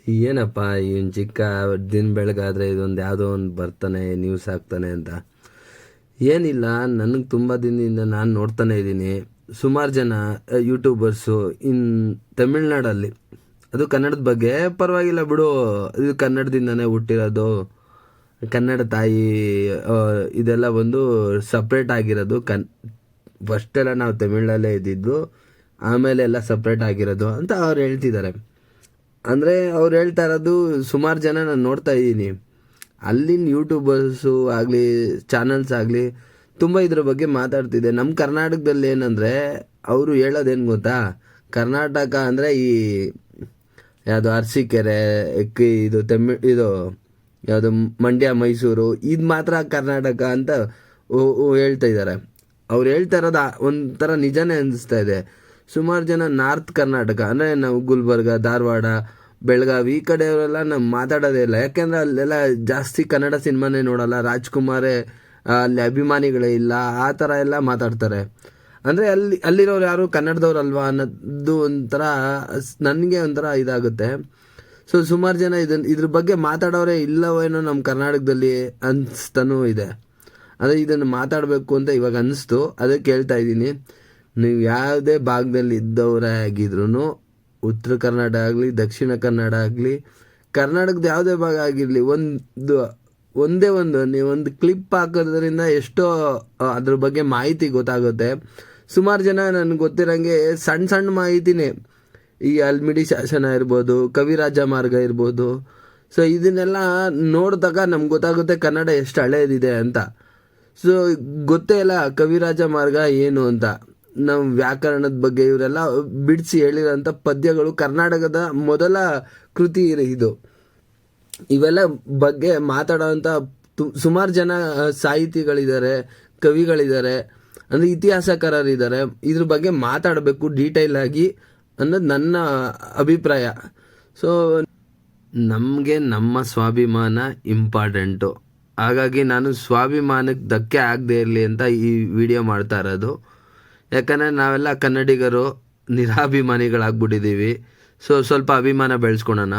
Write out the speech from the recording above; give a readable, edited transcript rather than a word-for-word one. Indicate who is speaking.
Speaker 1: ಏನಪ್ಪ ಇವನು ಚಿಕ್ಕ ದಿನ ಬೆಳಗಾದರೆ ಇದೊಂದು ಯಾವುದೋ ಒಂದು ಬರ್ತಾನೆ ನ್ಯೂಸ್ ಹಾಕ್ತಾನೆ ಅಂತ. ಏನಿಲ್ಲ, ನನಗೆ ತುಂಬ ದಿನದಿಂದ ನಾನು ನೋಡ್ತಾನೆ ಇದ್ದೀನಿ. ಸುಮಾರು ಜನ ಯೂಟ್ಯೂಬರ್ಸು ತಮಿಳ್ನಾಡಲ್ಲಿ, ಅದು ಕನ್ನಡದ ಬಗ್ಗೆ ಪರವಾಗಿಲ್ಲ ಬಿಡು, ಇದು ಕನ್ನಡದಿಂದನೇ ಹುಟ್ಟಿರೋದು, ಕನ್ನಡ ತಾಯಿ ಇದೆಲ್ಲ ಒಂದು ಸಪ್ರೇಟ್ ಆಗಿರೋದು. ಫಸ್ಟೆಲ್ಲ ನಾವು ತಮಿಳಲ್ಲೇ ಇದ್ದಿದ್ದು, ಆಮೇಲೆ ಎಲ್ಲ ಸಪ್ರೇಟ್ ಆಗಿರೋದು ಅಂತ ಅವ್ರು ಹೇಳ್ತಿದ್ದಾರೆ. ಅಂದರೆ ಅವ್ರು ಹೇಳ್ತಾ ಇರೋದು ಸುಮಾರು ಜನ ನಾನು ನೋಡ್ತಾ ಇದ್ದೀನಿ. ಅಲ್ಲಿನ ಯೂಟ್ಯೂಬರ್ಸು ಆಗಲಿ ಚಾನಲ್ಸ್ ಆಗಲಿ ತುಂಬ ಇದ್ರ ಬಗ್ಗೆ ಮಾತಾಡ್ತಿದ್ದೆ. ನಮ್ಮ ಕರ್ನಾಟಕದಲ್ಲಿ ಏನಂದರೆ ಅವರು ಹೇಳೋದೇನು ಗೊತ್ತಾ, ಕರ್ನಾಟಕ ಅಂದರೆ ಈ ಯಾವುದು ಅರಸೀಕೆರೆ, ಇದು ಇದು ಯಾವುದು ಮಂಡ್ಯ, ಮೈಸೂರು, ಇದು ಮಾತ್ರ ಕರ್ನಾಟಕ ಅಂತ ಹೇಳ್ತಾ ಇದ್ದಾರೆ. ಅವ್ರು ಹೇಳ್ತಾ ಇರೋದು ಒಂಥರ ನಿಜನೇ ಅನ್ನಿಸ್ತಾ ಇದೆ. ಸುಮಾರು ಜನ ನಾರ್ತ್ ಕರ್ನಾಟಕ ಅಂದರೆ ನಾವು ಗುಲ್ಬರ್ಗ, ಧಾರವಾಡ, ಬೆಳಗಾವಿ ಈ ಕಡೆಯವರೆಲ್ಲ ನಾವು ಮಾತಾಡೋದೇ ಇಲ್ಲ. ಯಾಕೆಂದರೆ ಅಲ್ಲೆಲ್ಲ ಜಾಸ್ತಿ ಕನ್ನಡ ಸಿನಿಮಾನೇ ನೋಡೋಲ್ಲ, ರಾಜ್ಕುಮಾರೇ ಅಲ್ಲಿ ಅಭಿಮಾನಿಗಳೇ ಇಲ್ಲ, ಆ ಥರ ಎಲ್ಲ ಮಾತಾಡ್ತಾರೆ. ಅಂದರೆ ಅಲ್ಲಿರೋರು ಯಾರು ಕನ್ನಡದವ್ರಲ್ವಾ ಅನ್ನೋದು ಒಂಥರ ನನಗೆ ಒಂಥರ ಇದಾಗುತ್ತೆ. ಸೊ ಸುಮಾರು ಜನ ಇದ್ರ ಬಗ್ಗೆ ಮಾತಾಡೋರೇ ಇಲ್ಲವೇನೋ ನಮ್ಮ ಕರ್ನಾಟಕದಲ್ಲಿ ಅನಿಸ್ತಾನೂ ಇದೆ. ಅದೇ ಇದನ್ನು ಮಾತಾಡಬೇಕು ಅಂತ ಇವಾಗ ಅನ್ನಿಸ್ತು, ಅದಕ್ಕೆ ಹೇಳ್ತಾ ಇದ್ದೀನಿ. ನೀವು ಯಾವುದೇ ಭಾಗದಲ್ಲಿ ಇದ್ದವರೇ ಆಗಿದ್ರು, ಉತ್ತರ ಕನ್ನಡ ಆಗಲಿ, ದಕ್ಷಿಣ ಕನ್ನಡ ಆಗಲಿ, ಕರ್ನಾಟಕದ ಯಾವುದೇ ಭಾಗ ಆಗಿರಲಿ, ಒಂದೇ ನೀವೊಂದು ಕ್ಲಿಪ್ ಹಾಕೋದ್ರಿಂದ ಎಷ್ಟೋ ಅದ್ರ ಬಗ್ಗೆ ಮಾಹಿತಿ ಗೊತ್ತಾಗುತ್ತೆ. ಸುಮಾರು ಜನ ನನಗೆ ಗೊತ್ತಿರೋಂಗೆ ಸಣ್ಣ ಸಣ್ಣ ಮಾಹಿತಿನೇ, ಈ ಅಲ್ಮಿಡಿ ಶಾಸನ ಇರ್ಬೋದು, ಕವಿರಾಜ ಮಾರ್ಗ ಇರ್ಬೋದು, ಸೊ ಇದನ್ನೆಲ್ಲ ನೋಡಿದಾಗ ನಮ್ಗೆ ಗೊತ್ತಾಗುತ್ತೆ ಕನ್ನಡ ಎಷ್ಟು ಹಳೇದಿದೆ ಅಂತ. ಸೊ ಗೊತ್ತೇ ಇಲ್ಲ ಕವಿರಾಜ ಮಾರ್ಗ ಏನು ಅಂತ. ನಾವು ವ್ಯಾಕರಣದ ಬಗ್ಗೆ ಇವರೆಲ್ಲ ಬಿಡಿಸಿ ಹೇಳಿರೋಂಥ ಪದ್ಯಗಳು ಕರ್ನಾಟಕದ ಮೊದಲ ಕೃತಿ ಇದು. ಇವೆಲ್ಲ ಬಗ್ಗೆ ಮಾತಾಡೋವಂಥ ಸುಮಾರು ಜನ ಸಾಹಿತಿಗಳಿದ್ದಾರೆ, ಕವಿಗಳಿದ್ದಾರೆ, ಅಂದರೆ ಇತಿಹಾಸಕಾರರಿದ್ದಾರೆ. ಇದ್ರ ಬಗ್ಗೆ ಮಾತಾಡಬೇಕು ಡೀಟೇಲ್ ಆಗಿ ಅನ್ನೋದು ನನ್ನ ಅಭಿಪ್ರಾಯ. ಸೊ ನಮಗೆ ನಮ್ಮ ಸ್ವಾಭಿಮಾನ ಇಂಪಾರ್ಟೆಂಟು. ಹಾಗಾಗಿ ನಾನು ಸ್ವಾಭಿಮಾನಕ್ಕೆ ಧಕ್ಕೆ ಆಗದೆ ಇರಲಿ ಅಂತ ಈ ವಿಡಿಯೋ ಮಾಡ್ತಾ ಇರೋದು. ಯಾಕಂದರೆ ನಾವೆಲ್ಲ ಕನ್ನಡಿಗರು ನಿರಾಭಿಮಾನಿಗಳಾಗ್ಬಿಟ್ಟಿದ್ದೀವಿ. ಸೊ ಸ್ವಲ್ಪ ಅಭಿಮಾನ ಬೆಳೆಸ್ಕೊಳೋಣ.